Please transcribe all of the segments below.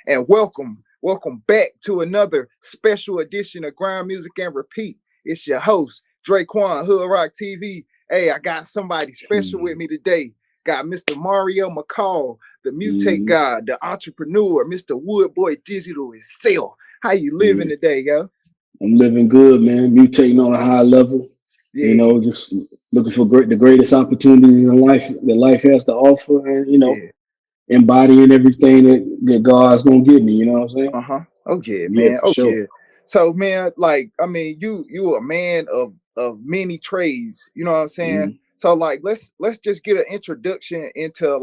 And welcome back to another special edition of Grind Music and Repeat. It's your host, Draquan, Hood Rock TV. Hey, I got somebody special with me today. Got Mr. Mario McCall, the Mutate God, the entrepreneur, Mr. Woodboy Digital itself. How you living today, yo? I'm living good, man. Mutating on a high level. Yeah. You know, just looking for the greatest opportunities in life that life has to offer, and embodying everything that God's gonna give me. You know what I'm saying? Oh yeah, man. For sure. So, man, like, I mean, you a man of many trades. You know what I'm saying? So, like, let's just get an introduction into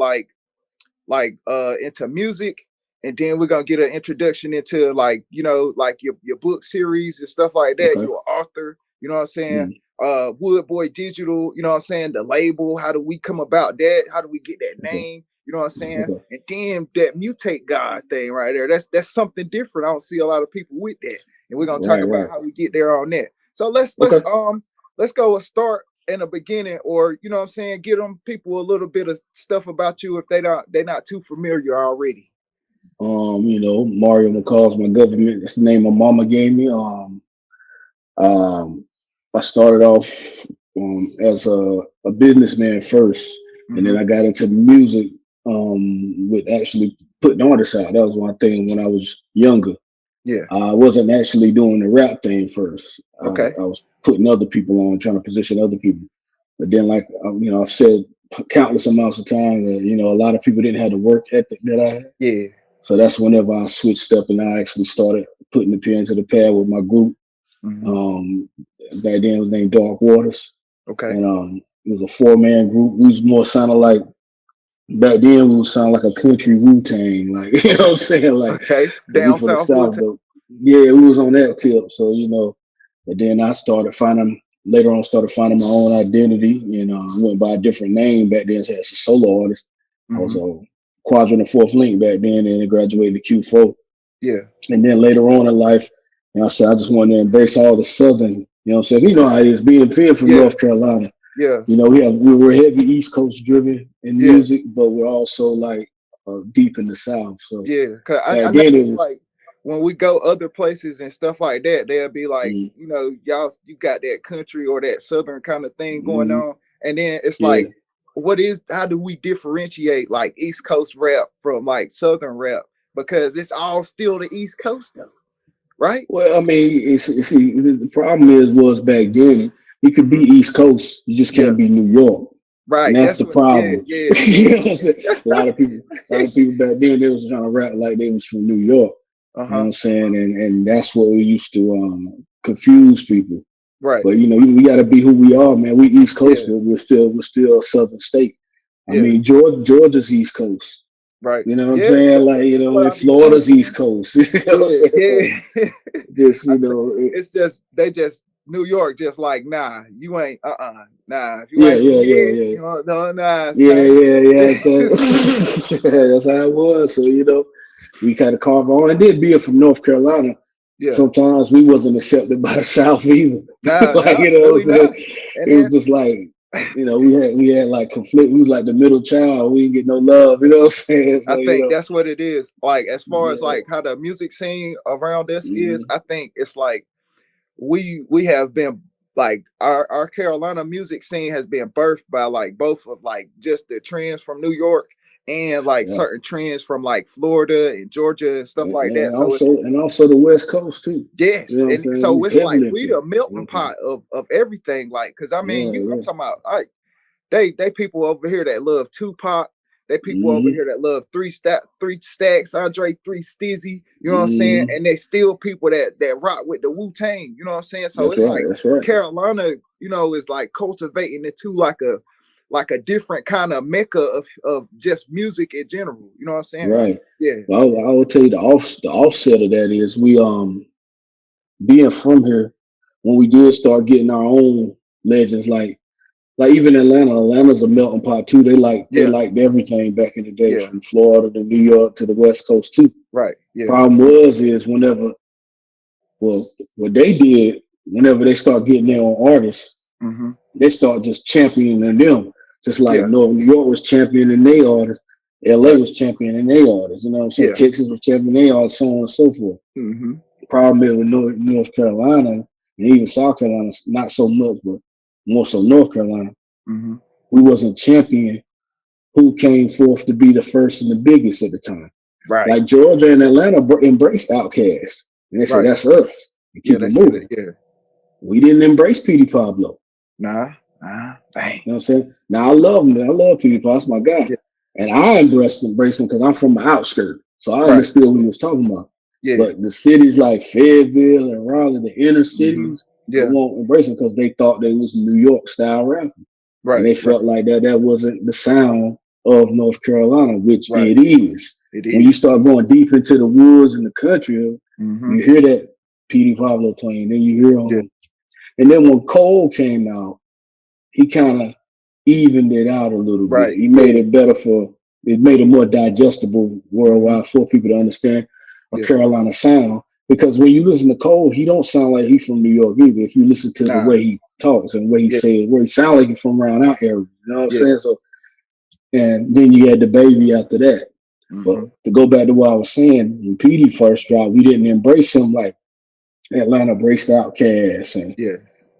into music, and then we're gonna get an introduction into like your book series and stuff like that. Okay. You're an author. You know what I'm saying? Woodboy Digital. You know what I'm saying? The label. How do we come about that? How do we get that name? You know what I'm saying? Okay. And then that Mutate God thing right there. That's something different. I don't see a lot of people with that. And we're gonna talk about how we get there on that. So let's go and start in the beginning, or you know what I'm saying, give them people a little bit of stuff about you if they're not too familiar already. Mario McCall's my government. That's the name my mama gave me. I started off as a businessman first, and then I got into music with actually putting artists out. That was one thing when I was younger. Yeah. I wasn't actually doing the rap thing first. Okay. I was putting other people on, trying to position other people. But then, like, I've said countless amounts of times that, a lot of people didn't have the work ethic that I had. Yeah. So that's whenever I switched up and I actually started putting the pen to the pad with my group. Back then it was named Dark Waters. Okay. And it was a 4-man group. We was more sounding like, back then we would sound like a country Wu-Tang, like, you know what I'm saying? Like, okay, down for the South, but yeah, we was on that tip. So, but then I started finding my own identity, I went by a different name back then as a solo artist. I was a Quadrant of Fourth Link back then, and I graduated to Q4. Yeah. And then later on in life, I said, I just wanted to embrace all the Southern, you know what I'm saying? You know how it is being from North Carolina. Yeah. We were heavy East Coast driven in music, but we're also like deep in the South. So yeah, because I know was, like when we go other places and stuff like that, they'll be like, y'all, you got that country or that Southern kind of thing going on, and then it's like, how do we differentiate like East Coast rap from like Southern rap? Because it's all still the East Coast though, right? Well, I mean, the problem was back then. You could be East Coast, you just can't be New York. Right. And that's the problem. Yeah. You know what I'm saying? A lot of people back then, they was trying to rap like they was from New York. You know what I'm saying? And that's what we used to confuse people. Right. But we gotta be who we are, man. We East Coast, but we're still a Southern state. I mean, Georgia's East Coast. Right. You know what I'm saying? Like, Florida's East Coast. Just, it's just they just New York just like, nah, you ain't nah. If you ain't nah. Yeah. So that's how it was. So, we kind of carved on. And then being from North Carolina, sometimes we wasn't accepted by the South either. Like, you know what I'm saying? It was just like, we had like conflict. We was like the middle child. We didn't get no love. You know what I'm saying? So, I think that's what it is. Like, as far as like how the music scene around us is, I think it's like we have been like our Carolina music scene has been birthed by like both of like just the trends from New York and like certain trends from like Florida and Georgia and stuff like that. So also the West Coast too. Yes, and so it's like we the melting pot of everything. Like, because I mean, I'm talking about like they people over here that love Tupac. They people over here that love three stacks, Andre 3 Stizzy, you know what I'm saying? And they still people that rock with the Wu-Tang, you know what I'm saying? So that's like Carolina, is like cultivating it to like a different kind of mecca of just music in general. You know what I'm saying? Right. Yeah. Well, I will tell you the offset of that is we being from here, when we did start getting our own legends, like even Atlanta's a melting pot too. They liked everything back in the day, from Florida to New York to the West Coast too. Right. Yeah. Problem is what they did, whenever they start getting their own artists, they start just championing them. Just like New York was championing their artists, LA was championing their artists. You know what I'm saying? Texas was championing their artists, so on and so forth. Mm-hmm. The problem is with North Carolina and even South Carolina, not so much, but more so North Carolina. Mm-hmm. We wasn't champion who came forth to be the first and the biggest at the time. Right. Like Georgia and Atlanta embraced Outkast. And they said, that's us. And keep it moving. We didn't embrace Petey Pablo. Nah. Dang. You know what I'm saying? Now I love him. I love Petey Pablo. That's my guy. Yeah. And I embraced him because I'm from the outskirts. So I understood what he was talking about. Yeah. But the cities like Fayetteville and Raleigh, the inner cities, they won't embrace him because they thought they was New York style rapping. Right. And they felt like that wasn't the sound of North Carolina, which it is. When you start going deep into the woods and the country, you hear that Petey Pablo twang. Then you hear and then when Cole came out, he kind of evened it out a little bit. He made it better it made it more digestible worldwide for people to understand a Carolina sound. Because when you listen to Cole, he don't sound like he's from New York either. If you listen to the way he talks and the way he says, where he sounds like he's from around our area. You know what I'm saying? So, and then you had the baby after that. Mm-hmm. But to go back to what I was saying, when Petey first dropped, we didn't embrace him like Atlanta embraced Outkast and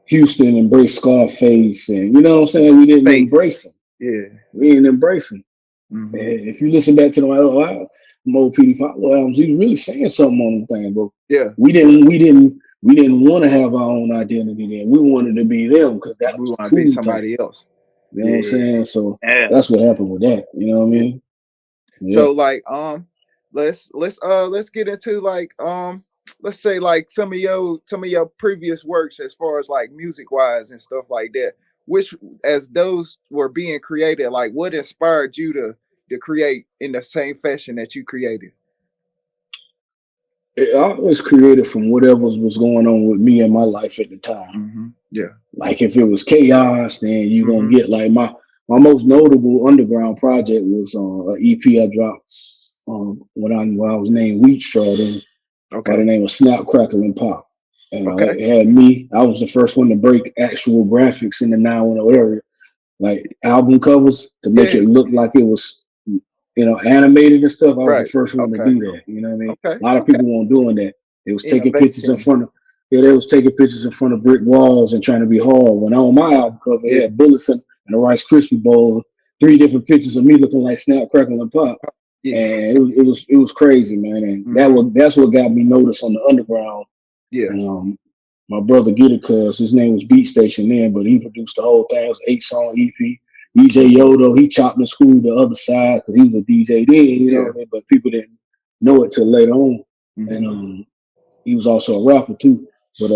Houston embraced Scarface, and you know what I'm saying? We didn't embrace him. Yeah, we didn't embrace him. Mm-hmm. And if you listen back to the old Petey Pablo albums, he was really saying something on them things, but we didn't want to have our own identity there. We wanted to be them because that was cool. Be somebody else. You know what I'm saying? So that's what happened with that. You know what I mean? Yeah. So like let's get into like let's say like some of your previous works as far as like music wise and stuff like that, which as those were being created, like what inspired you to create in the same fashion that you created? It always created from whatever was going on with me in my life at the time. Mm-hmm. Yeah. Like if it was chaos, then you're gonna get like my most notable underground project was an EP I dropped when I was named Wheat Straw then. By the name of Snap, Crackle, and Pop. And it had me. I was the first one to break actual graphics in the 910 area, like album covers to make it look like it was, animated and stuff. I was the first one to do that. You know what I mean? A lot of people weren't doing that. They was taking pictures in front of. They was taking pictures in front of brick walls and trying to be hard. When on my album cover, it had bullets and a Rice Krispie bowl, 3 different pictures of me looking like Snap, Crackle, and Pop. Yeah. And it was crazy, man, and that's what got me noticed on the underground. Yeah. And, my brother Get It, cuz his name was Beat Station then, but he produced the whole thing. It was an 8-song EP. DJ Yodo, he chopped and screwed the other side because he was a DJ then, you know, but people didn't know it till later on. Mm-hmm. And he was also a rapper too. But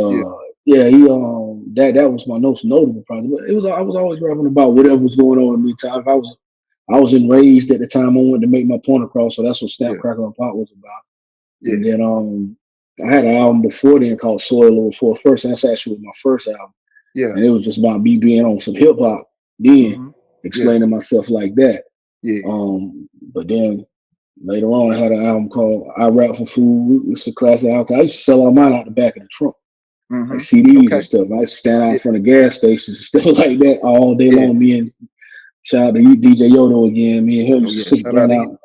he that was my most notable project. But I was always rapping about whatever was going on in me time. I was enraged at the time. I wanted to make my point across, so that's what Snap, Crackle, and Pop was about. Yeah. And then I had an album before then called Soil Over 4th. That's actually my first album. Yeah. And it was just about me being on some hip hop, then explaining myself like that. Yeah. But then later on, I had an album called I Rap for Food. It's a classic album. I used to sell all mine out the back of the trunk. Like CDs and stuff. I used to stand out in front of gas stations and stuff like that all day long. Me and shout out to DJ Yodo again. Me and him used to stand out.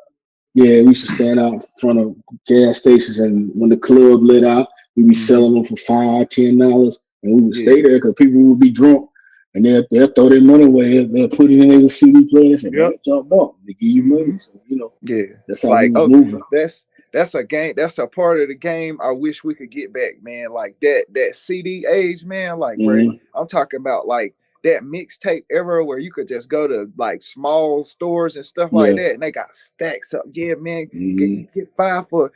Yeah, we used to stand out in front of gas stations, and when the club lit out, we'd be selling them for $5, $10, and we would stay there because people would be drunk, and they'll throw their money away. They'll put it in the CD player and say, jump up. They give you money. So, that's how we was moving. That's a game. That's a part of the game I wish we could get back, man. Like that CD age, man. Like where I'm talking about, like that mixtape era where you could just go to like small stores and stuff like that, and they got stacks up. Yeah, man, get 5 for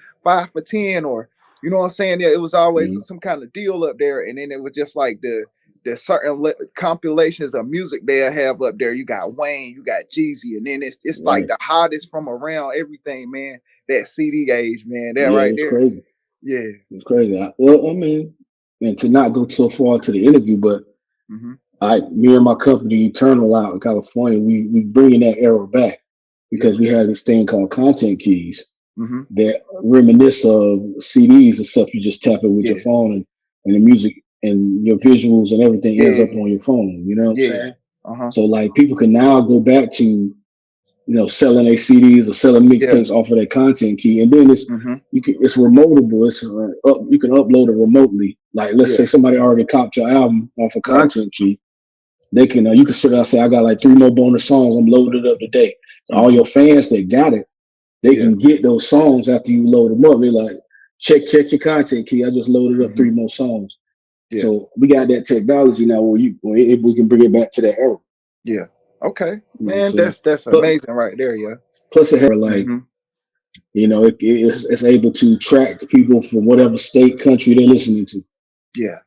10, or you know what I'm saying? It was always some kind of deal up there, and then it was just like the certain compilations of music they'll have up there. You got Wayne, you got Jeezy, and then it's like the hottest from around everything, man. That CD age, man. That right there. Crazy. Yeah, it's crazy. Well, I mean, and to not go so far to the interview, but me and my company Eternal out in California, we bringing that era back because we had this thing called content keys that reminisce of CDs and stuff. You just tap it with your phone, and the music and your visuals and everything ends up on your phone. You know what I'm saying? So like people can now go back to, selling their CDs or selling mixtapes off of their content key, and then it's it's remotable. It's you can upload it remotely. Like let's say somebody already copped your album off a content key, they can you can sit there and say, I got like 3 more bonus songs. I'm loaded up today. So all your fans that got it, they can get those songs after you load them up. They're like, check your content key. I just loaded up 3 more songs. So we got that technology now where if we can bring it back to that era. Yeah. Okay, man, that's amazing right there. Yeah. Plus, it had like, it's able to track people from whatever state, country they're listening to. Yeah,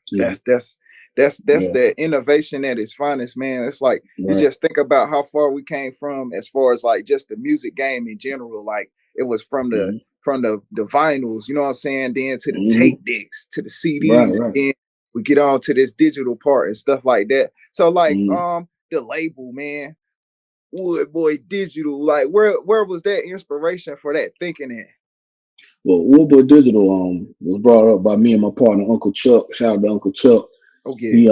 that's the innovation at its finest, man. It's like you just think about how far we came from as far as like just the music game in general. Like it was from the vinyls, you know what I'm saying? Then to the tape decks, to the CDs, then we get on to this digital part and stuff like that. So like the label, man, Wood Boy Digital, like where was that inspiration for that thinking at? Well, Wood Boy Digital was brought up by me and my partner Uncle Chuck. Shout out to Uncle Chuck. Okay. He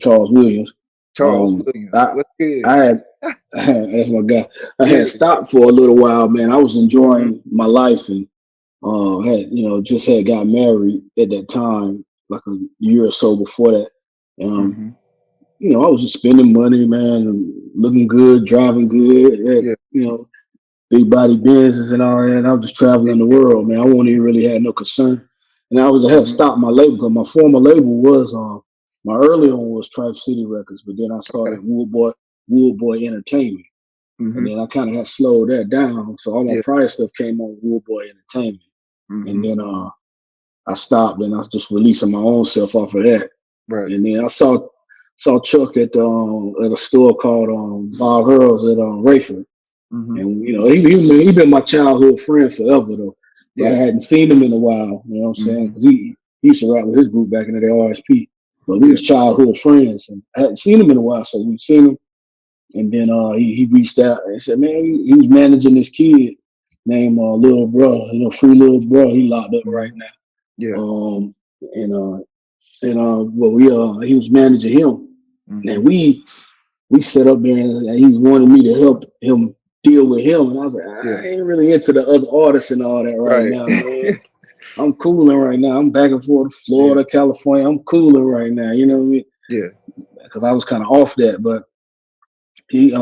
Charles Williams. What's good? I had that's my guy. I had stopped for a little while, man. I was enjoying my life and had just had got married at that time, like a year or so before that. I was just spending money, man, and looking good, driving good, big body business and all that. And I was just traveling the world, man. I won't even really had no concern. And I had stopped my label because my former label was my earlier one was Tribe City Records, but then I started Wood Boy Entertainment. And then I kind of had slowed that down. So all my prior stuff came on Wood Boy Entertainment. And then I stopped and I was just releasing my own stuff off of that. Right. And then I saw Chuck at a store called Bob Hurls at Rayford. And he been my childhood friend forever though. But I hadn't seen him in a while, you know what I'm saying? Because he used to rap with his group back in the day, RSP. But we was childhood friends, and I hadn't seen him in a while, so we seen him. And then he reached out and said, man, he was managing this kid named Little Bro, Free Little Bro. He locked up right now. Yeah. He was managing him, and we set up there, and he wanted me to help him deal with him, and I was like, I ain't really into the other artists and all that right now, man. I'm cooling right now. I'm back and forth to Florida, California. I'm cooling right now. You know what I mean? Yeah. Because I was kind of off that, but he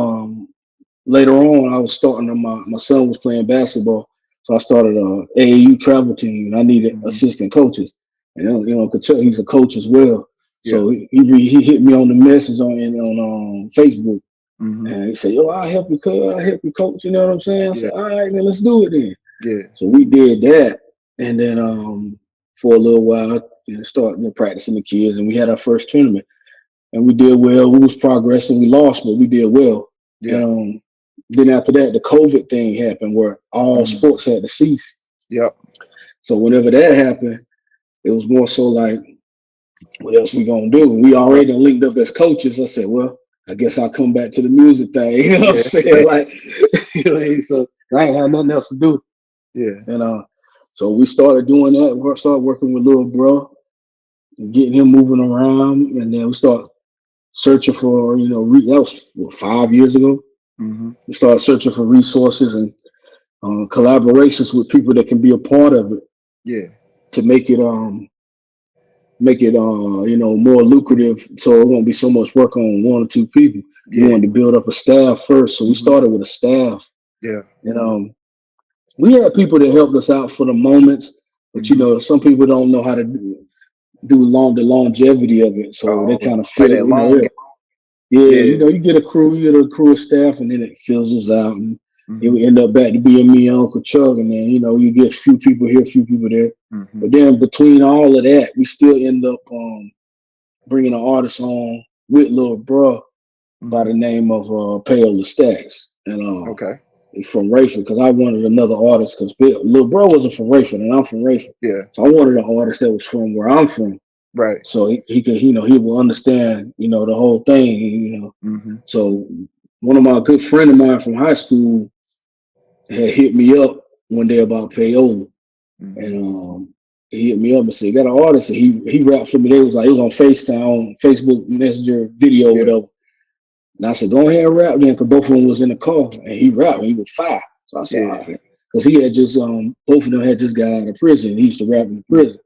later on I was starting my son was playing basketball, so I started a AAU travel team, and I needed assistant coaches. And he's a coach as well, so he hit me on the message on Facebook. And he said, yo, I'll help you, coach. You know what I'm saying? I said, all right, then let's do it then. Yeah. So we did that. And then for a little while, started practicing the kids. And we had our first tournament. And we did well. We was progressing. We lost, but we did well. Yeah. And then after that, the COVID thing happened where all sports had to cease. Yep. So whenever that happened, it was more so like, what else we gonna do? We already linked up as coaches. I said, well, I guess I'll come back to the music thing. You know what I'm saying? Like, so I ain't had nothing else to do. Yeah. And so we started doing that. We started working with Little Bro and getting him moving around. And then we started searching for, that was 5 years ago. We started searching for resources and collaborations with people that can be a part of it. Yeah. To make it more lucrative, so it won't be so much work on 1 or 2 people. We wanted to build up a staff first, so we started with a staff. Yeah. And we had people that helped us out for the moments, but some people don't know how to do the longevity of it, so they kind of fit it. You get a crew of staff, and then it fizzles out, and it would end up back to being me and Uncle Chuck, and then you get a few people here, a few people there. But then between all of that, we still end up bringing an artist on with Lil Bro by the name of Payola Stacks, and from Rayford, because I wanted another artist, because Lil Bro wasn't from Rayford, and I'm from Rayford. Yeah. So I wanted an artist that was from where I'm from. Right. So he could, he will understand, the whole thing, So one of my good friend of mine from high school had hit me up one day about Payola. And he hit me up and said, got an artist, and he rapped for me. He was on FaceTime, on Facebook Messenger video, whatever. And I said, go ahead and rap then, because both of them was in the car, and he rapped, and he was fire. So I said, all right. Because he had just, both of them had just got out of prison. He used to rap in prison.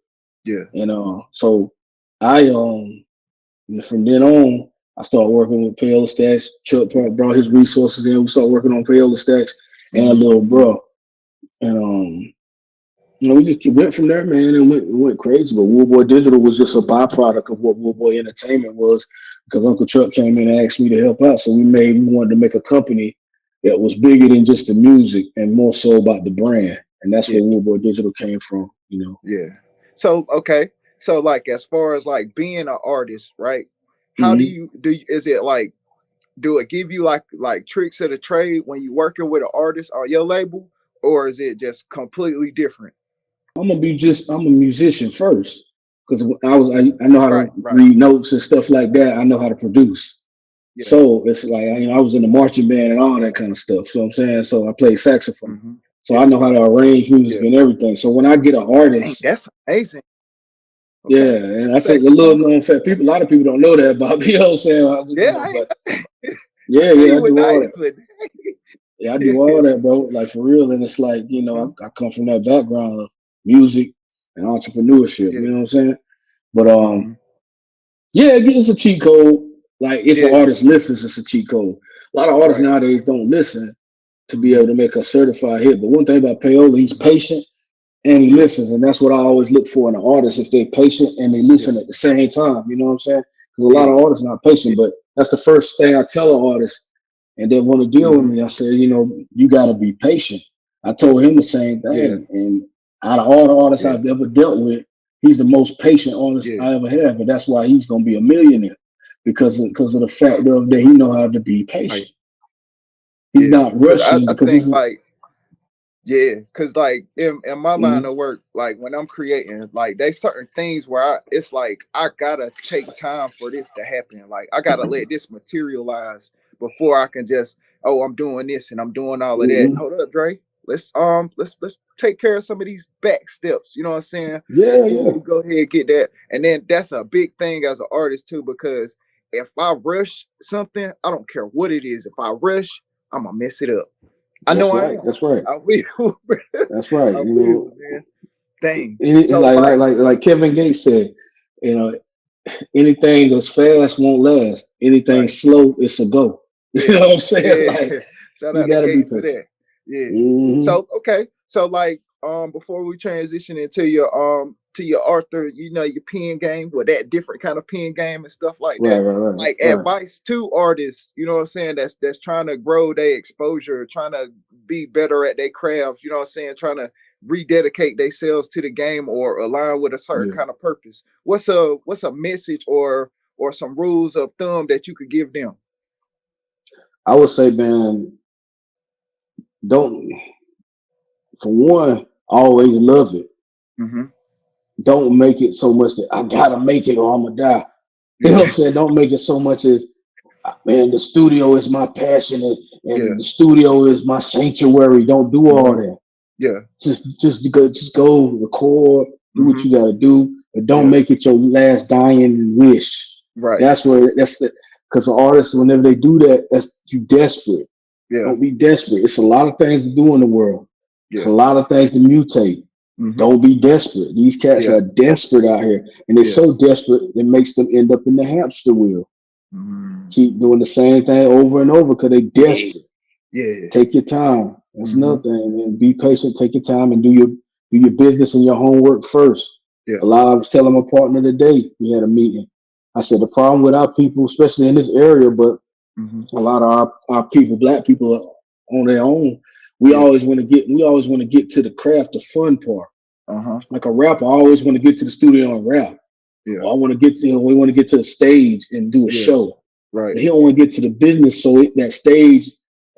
Yeah. And so I, from then on, I started working with Payola Stacks. Chuck brought his resources in. We started working on Payola Stacks and a little bro. And, we just went from there, man, and went crazy. But Woodboy Digital was just a byproduct of what Woodboy Entertainment was, because Uncle Chuck came in and asked me to help out. So we wanted to make a company that was bigger than just the music and more so about the brand. And that's where Woodboy Digital came from, Yeah. So, okay. So, like, as far as like being an artist, right? How do you is it like, do it give you like tricks of the trade when you're working with an artist on your label, or is it just completely different? I'm a musician first, because I know how to read notes and stuff like that. I know how to produce. Yeah. So it's like, I was in the marching band and all that kind of stuff. So I'm saying, so I played saxophone. So I know how to arrange music and everything. So when I get an artist, dang, that's amazing. Okay. Yeah, and that's a little known fact. A lot of people don't know that about me. You know what I'm saying? Yeah, I do all that. Yeah, I do all that, bro. Like, for real. And it's like, I come from that background of music and entrepreneurship. You know what I'm saying? But it's a cheat code. Like, if an artist listens, it's a cheat code. A lot of artists nowadays don't listen to be able to make a certified hit. But one thing about Payola, he's patient and he listens, and that's what I always look for in an artist, if they're patient and they listen at the same time. You know what I'm saying? Because a lot of artists are not patient, but that's the first thing I tell an artist, and they want to deal with me. I say, you got to be patient. I told him the same thing, and out of all the artists I've ever dealt with, he's the most patient artist I ever had, but that's why he's going to be a millionaire, because of the fact that he know how to be patient. He's not rushing, because this is like. Yeah, because like in my line of work, like when I'm creating, like there's certain things where it's like I gotta take time for this to happen. Like I gotta let this materialize before I can just, I'm doing this and I'm doing all of that. Hold up, Dre. Let's take care of some of these back steps. You know what I'm saying? Yeah. Go ahead and get that. And then that's a big thing as an artist too, because if I rush something, I don't care what it is. If I rush, I'm gonna mess it up. That's right. That's right. That's right. Man. Dang. So like Kevin Gates said, anything that's fast won't last. Anything slow, it's a go. You know what I'm saying? Like, shout out to Gates for that. Yeah. So okay. So like before we transition into your Arthur, your pen game, with that different kind of pen game and stuff like that. Right. Like advice to artists, you know what I'm saying, that's trying to grow their exposure, trying to be better at their craft, you know what I'm saying, trying to rededicate themselves to the game or align with a certain kind of purpose. What's a message or some rules of thumb that you could give them? I would say, man, for one, always love it. Don't make it so much that I gotta make it or I'm gonna die. You know what I'm saying? Don't make it so much as, man, the studio is my passion and the studio is my sanctuary. Don't do all that. Yeah. Just go record, do what you gotta do, but don't make it your last dying wish. Right. Because the artists, whenever they do that, that's you desperate. Yeah. Don't be desperate. It's a lot of things to do in the world. It's a lot of things to mutate. Don't be desperate. These cats are desperate out here, and they're so desperate it makes them end up in the hamster wheel. Keep doing the same thing over and over because they desperate. Yeah. Take your time. That's another thing. And be patient. Take your time and do your business and your homework first. Yeah. I was telling my partner today, we had a meeting. I said the problem with our people, especially in this area, but a lot of our people, Black people, are on their own. We always want to get to the craft, the fun part. Like a rapper, I always want to get to the studio and rap. Yeah. Or I want to get to, we want to get to the stage and do a show. Right. But he don't want to get to the business, so that stage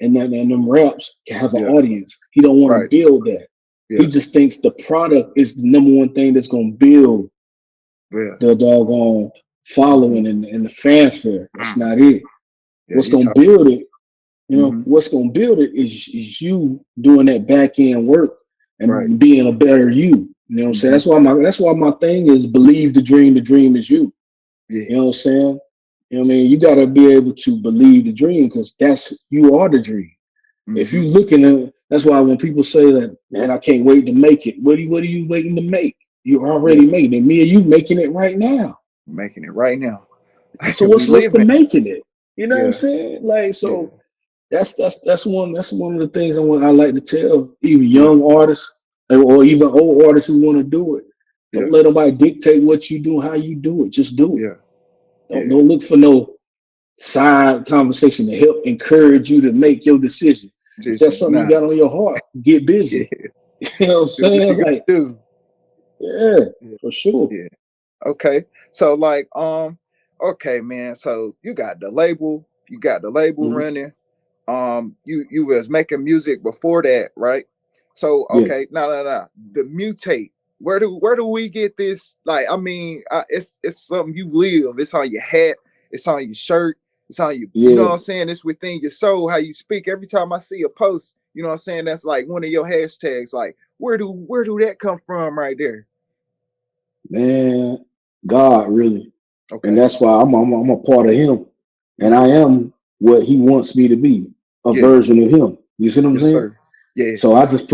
and them raps can have an audience. He don't want to build that. He just thinks the product is the number one thing that's going to build the doggone following and the fanfare. That's not it. What's going to build it? What's going to build it is you doing that back end work and being a better you. You know what I'm saying? That's why my thing is believe the dream is you. You know what I'm saying? You know what I mean? You got to be able to believe the dream because you are the dream. If you looking at, that's why when people say that, man, I can't wait to make it. What are you waiting to make? You're already making it. Me and you making it right now. Making it right now. So what's the making it? You know what I'm saying? Like, so that's one of the things I like to tell even young artists or even old artists who want to do it. Don't let nobody dictate what you do, how you do it. Just do it. Don't look for no side conversation to help encourage you to make your decision. If that's something you got on your heart, get busy. You know what I'm saying? Like, for sure. Yeah. Okay. So like, okay, man. So you got the label running. You was making music before that, right? So okay, no. The Mutate. Where do we get this? Like, I mean, it's something you live. It's on your hat. It's on your shirt. It's on you. You know what I'm saying? It's within your soul. How you speak. Every time I see a post, you know what I'm saying? That's like one of your hashtags. Like, where do that come from, right there? Man, God, really. Okay. And that's why I'm a part of Him, and I am what He wants me to be, a version of Him. You see what I'm saying? Sir. Yeah. So I just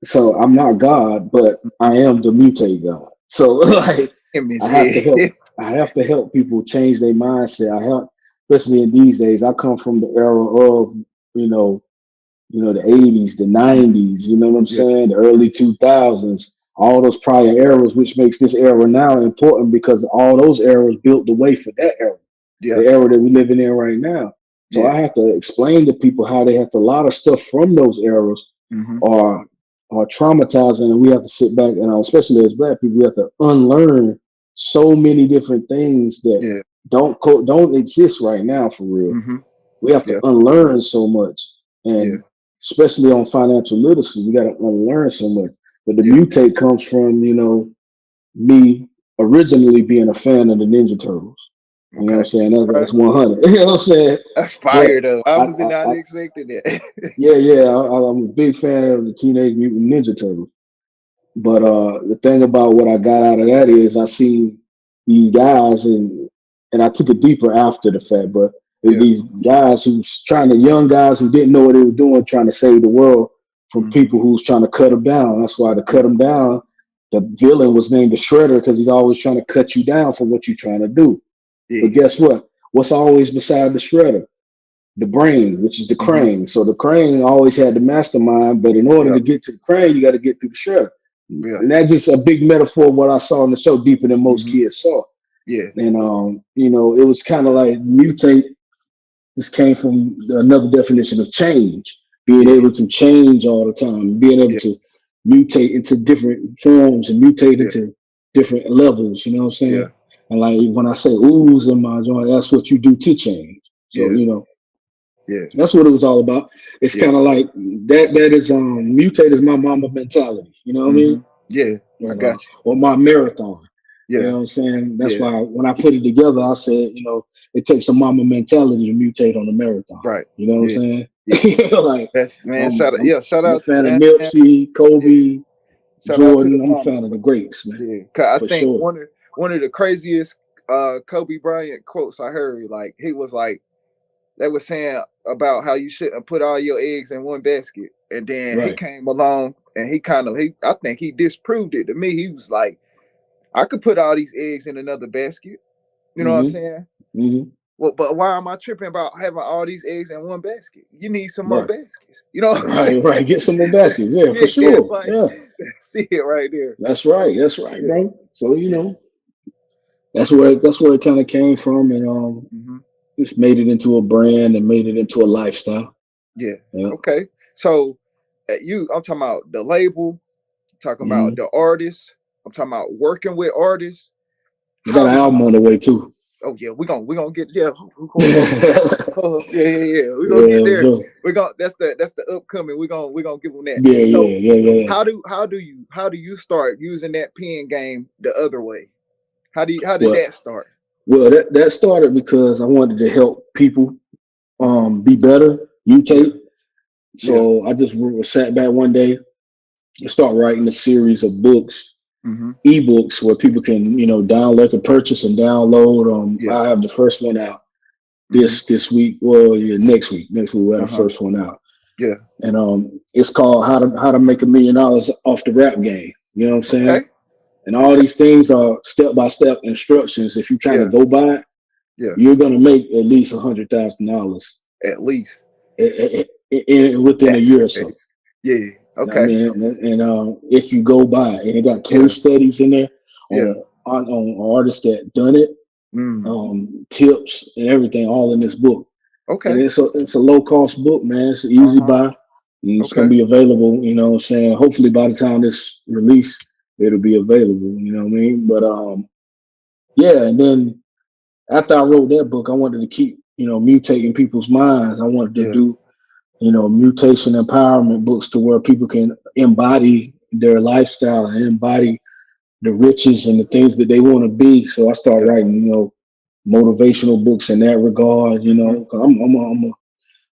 so I'm not God, but I am the Mutate God. So like, I have to help. I have to help people change their mindset. Especially in these days. I come from the era of the 80s, the 90s. You know what I'm saying? The early 2000s. All those prior eras, which makes this era now important because all those eras built the way for that era, the era that we're living in right now. So I have to explain to people how they have to, a lot of stuff from those eras are traumatizing, and we have to sit back and especially as Black people, we have to unlearn so many different things that don't exist right now for real. We have to unlearn so much, and especially on financial literacy, we got to unlearn so much. But the Mutate comes from, me originally being a fan of the Ninja Turtles. You know what I'm saying? That's 100. You know what I'm saying? That's fire, though. I was not expecting that. I'm a big fan of the Teenage Mutant Ninja Turtles. But the thing about what I got out of that is I seen these guys, and I took it deeper after the fact, but these guys young guys who didn't know what they were doing, trying to save the world from people who's trying to cut them down. That's why to cut them down, the villain was named the Shredder because he's always trying to cut you down for what you're trying to do. But guess what? What's always beside the Shredder? The brain, which is the crane. So the crane always had the mastermind, but in order to get to the crane, you got to get through the Shredder. And that's just a big metaphor of what I saw in the show, deeper than most kids saw. And it was kind of like Mutate. This came from another definition of change, being able to change all the time, being able to mutate into different forms and mutate into different levels. You know what I'm saying? And like when I say ooze in my joint, that's what you do to change. So that's what it was all about. It's kind of like that is Mutate is my mama mentality. You know what I mean? Yeah, I got you. Or my marathon. You know what I'm saying? That's why when I put it together, I said, it takes a mama mentality to mutate on a marathon. Right. You know what I'm saying? Like, that's, man, shout out. I'm a fan of Nipsey, Kobe, Jordan. I'm a fan of the greats, man. Yeah, cause I think one of the craziest Kobe Bryant quotes I heard, like he was like, they were saying about how you shouldn't put all your eggs in one basket, and then he came along and I think he disproved it to me. He was like, I could put all these eggs in another basket. You know what I'm saying? Well, but why am I tripping about having all these eggs in one basket? You need some more baskets. You know what I'm saying? Right. Get some more baskets. Yeah, for sure. See it right there. That's right, bro. So that's where it kind of came from, and just made it into a brand and made it into a lifestyle. Yeah. Okay. So I'm talking about the label, talking about the artists, I'm talking about working with artists. We got an album on the way too. Oh yeah, we're gonna get We're gonna get there. Sure. That's the upcoming. We're gonna give them that. How do you start using that pen game the other way? How did that start? Well, that started because I wanted to help people be better, mutate. So I just sat back one day and start writing a series of books. Ebooks where people can, download, can purchase and download. I have the first one out. this week, well, yeah, next week. Next week we'll have the first one out. Yeah. And it's called How to Make $1 Million Off the Rap Game. You know what I'm saying? Okay. And all these things are step-by-step instructions. If you kind of go by it, you're gonna make at least $100,000. At least. Within a year or so. Yeah. Okay. I mean, and if you go by it, and it got case studies in there on artists that done it, tips and everything, all in this book. Okay. And it's a low cost book, man. It's an easy buy. And it's gonna be available, you know what I'm saying? Hopefully by the time this release, it'll be available, you know what I mean? But yeah, and then after I wrote that book, I wanted to keep, mutating people's minds. I wanted to do, mutation empowerment books to where people can embody their lifestyle and embody the riches and the things that they want to be. So I started writing, motivational books in that regard, cause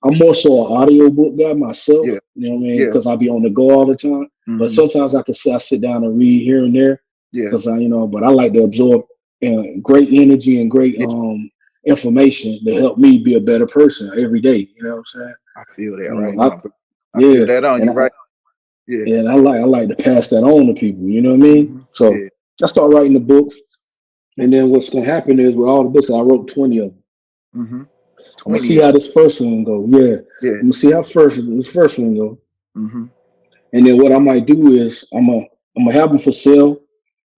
I'm more so an audio book guy myself, you know what I mean? Because I be on the go all the time. But sometimes I sit down and read here and there. Because but I like to absorb great energy and great information to help me be a better person every day. You know what I'm saying? I feel that now. I feel that on you, right? Yeah, and I like to pass that on to people. You know what I mean? So I start writing the books, and then what's gonna happen is with all the books, I wrote 20 of them. I'm gonna see how this first one go. I'm gonna see how this first one go. And then what I might do is I'm gonna have them for sale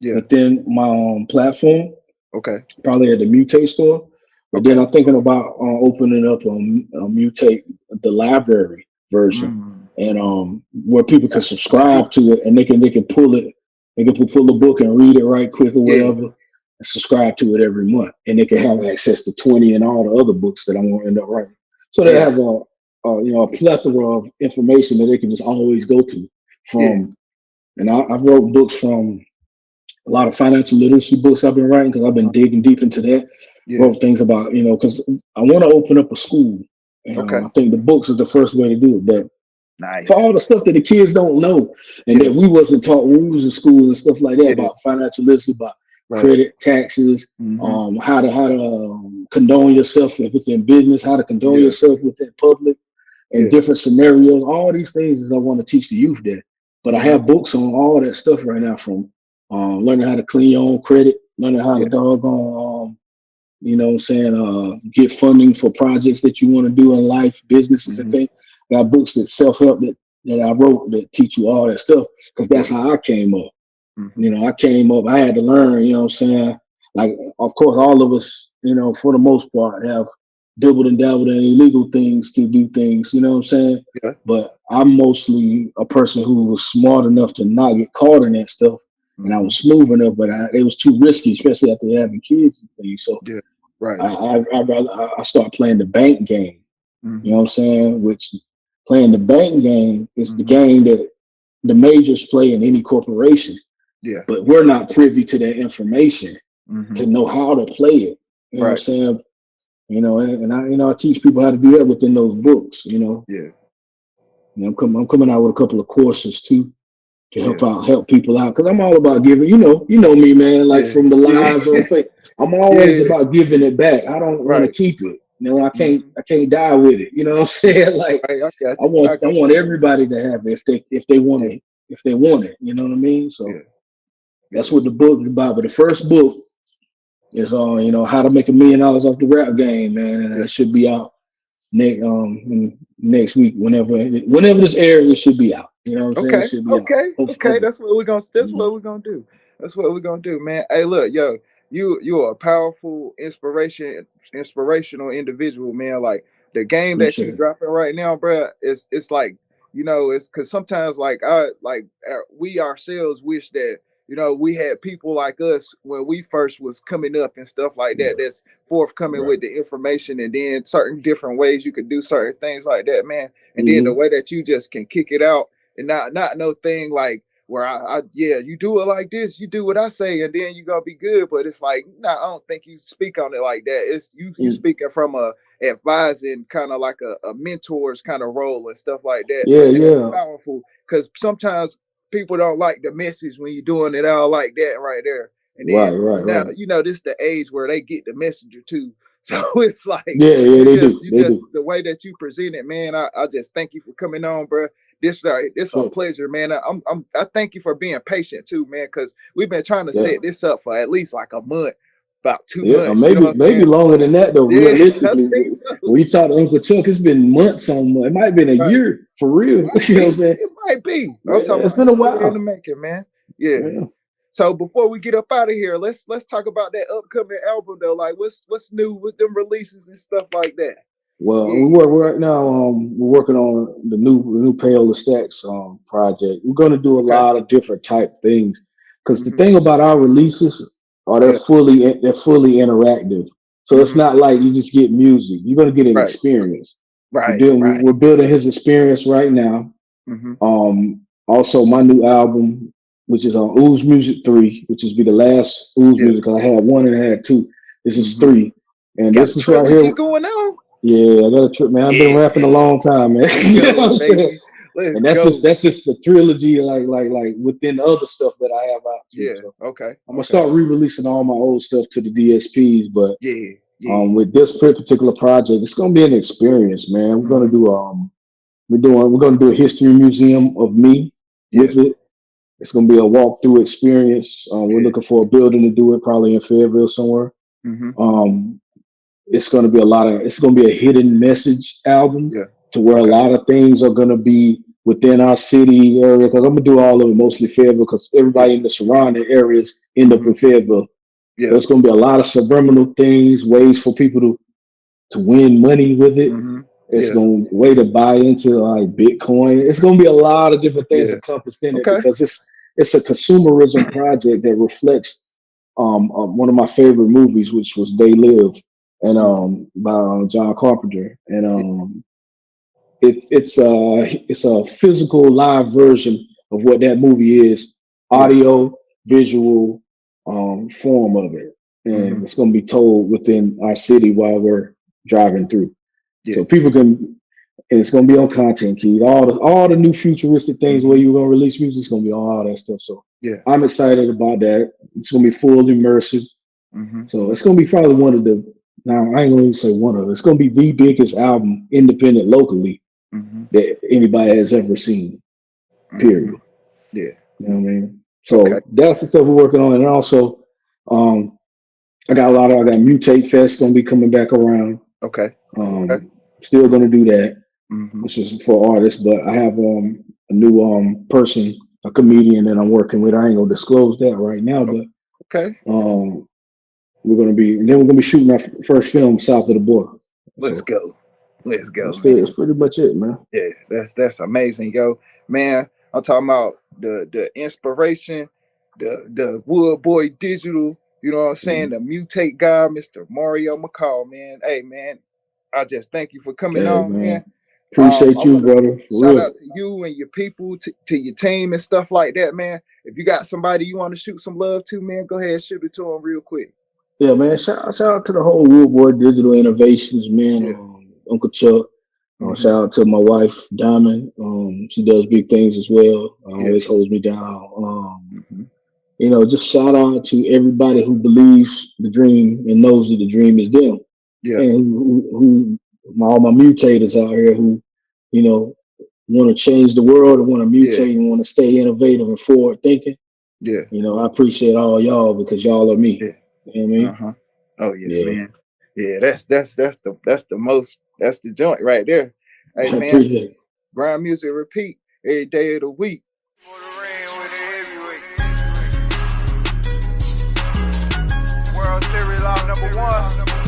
within my platform. Okay. Probably at the Mutate store. But then I'm thinking about opening up a Mutate the library version, and where people can subscribe to it, and they can pull it. They can pull the book and read it right quick or whatever, and subscribe to it every month, and they can have access to 20 and all the other books that I'm going to end up writing. So they have a plethora of information that they can just always go to from. And I've wrote books from a lot of financial literacy books I've been writing because I've been digging deep into that. Wrote things about, because I want to open up a school. And I think the books is the first way to do it. But for all the stuff that the kids don't know and that we wasn't taught when we was in school and stuff like that about financial literacy, about credit, taxes, how to condone yourself if it's in business, how to condone yourself within public and different scenarios. All these things is I want to teach the youth that. But I have books on all that stuff right now, from learning how to clean your own credit, learning how to doggone, get funding for projects that you want to do in life, businesses and things. Got books that self-help that I wrote that teach you all that stuff, because that's how I came up. I came up, I had to learn, like, of course, all of us, for the most part, have doubled and dabbled in illegal things to do things, you know what I'm saying? But I'm mostly a person who was smart enough to not get caught in that stuff. And I was smooth enough, but it was too risky, especially after having kids and things. So I started playing the bank game. You know what I'm saying? Which playing the bank game is the game that the majors play in any corporation. But we're not privy to that information to know how to play it. You know what I'm saying? And I teach people how to do that within those books. I'm coming out with a couple of courses too to help people out, because I'm all about giving. You know me, man. Like from the lives on Facebook, I'm always about giving it back. I don't want to keep it. I can't die with it. You know what I'm saying? Like I want everybody to have it if they want it. If they want it, you know what I mean? So that's what the book is about. But the first book is how to make $1 million off the rap game, man, and it should be out next week. Whenever this airs, it should be out. You know what I'm saying? It should be out. Okay. That's what we're gonna. That's what we're gonna do. That's what we're gonna do, man. Hey, look, yo, you're a powerful, inspirational individual, man. Like the game that you're dropping right now, bro. It's like, it's because sometimes we ourselves wish that we had people like us when we first was coming up and stuff like that. That's forthcoming with the information, and then certain different ways you could do certain things like that, man. And then the way that you just can kick it out, and not no thing like where you do it like this, you do what I say, and then you gonna be good. But it's like, I don't think you speak on it like that. It's you speaking from a advising, kind of like a mentor's kind of role and stuff like that. It's powerful, because sometimes people don't like the message when you're doing it all like that right there. And then now, this is the age where they get the messenger too. So it's like, the way that you present it, man. I just thank you for coming on, bro. This a pleasure, man. I thank you for being patient too, man, because we've been trying to set this up for at least like a month. About 2 months, maybe longer than that though. Realistically, when you talk to Uncle Chuck, it's been months on. It might have been a year for real. You know what I'm saying? It might be. I'm talking it's been a while in the making, man. Yeah. So before we get up out of here, let's talk about that upcoming album though. Like, what's new with them releases and stuff like that? Well, we're right now. We're working on the new Pale the Stacks project. We're going to do a lot of different type things because the thing about our releases are they're fully interactive. So it's not like you just get music. You're going to get an experience. Right. We're building his experience right now. Also, my new album, which is on Ooze Music 3, which is be the last Ooze Music. I had 1 and I had 2. This is 3, and this is right here going on. Yeah, I got a trip, man. I've been rapping a long time, man. You know what I'm saying? And that's just the trilogy, like within the other stuff that I have out too. So I'm gonna start re-releasing all my old stuff to the DSPs, but with this particular project, it's gonna be an experience, man. We're gonna do we're gonna do a history museum of me with it. It's gonna be a walkthrough experience. We're looking for a building to do it, probably in Fayetteville somewhere. It's going to be it's going to be a hidden message album to where a lot of things are going to be within our city area. Because I'm going to do all of it, mostly Fayetteville, because everybody in the surrounding areas end up in Fayetteville. So it's going to be a lot of subliminal things, ways for people to win money with it. It's going to way to buy into like Bitcoin. It's going to be a lot of different things encompassed in it because it's a consumerism project that reflects one of my favorite movies, which was They Live. And by John Carpenter, and it's a physical live version of what that movie is, audio, visual form of it, and it's going to be told within our city while we're driving through, so people can. And it's going to be on Content Key. All the new futuristic things where you're going to release music, it's going to be on all that stuff. So I'm excited about that. It's going to be full immersive. So it's going to be probably one of the. Now, I ain't going to say one of them. It's going to be the biggest album, independent locally, that anybody has ever seen, period. Yeah. You know what I mean? So that's the stuff we're working on. And also, I got Mutate Fest going to be coming back around. Still going to do that, which is for artists. But I have a new person, a comedian that I'm working with. I ain't going to disclose that right now, but we're gonna be shooting our first film south of the border. Let's go. That's pretty much it, man. Yeah, that's amazing, yo, man. I'm talking about the inspiration, the Wood Boy Digital. You know what I'm saying? The Mutate God, Mr. Mario McCall, man. Hey, man, I just thank you for coming on, man. Appreciate you, brother. Shout out to you and your people, to your team and stuff like that, man. If you got somebody you want to shoot some love to, man, go ahead and shoot it to them real quick. Yeah, man. Shout out to the whole Wood Boy Digital Innovations, man. Uncle Chuck. Shout out to my wife, Diamond. She does big things as well. Always holds me down. You know, just shout out to everybody who believes the dream and knows that the dream is them. And who all my mutators out here who, you know, want to change the world and want to mutate and want to stay innovative and forward thinking. You know, I appreciate all y'all because y'all are me. You know what I mean? Oh man. Yeah, that's the joint right there. Hey man, grind music repeat every day of the week.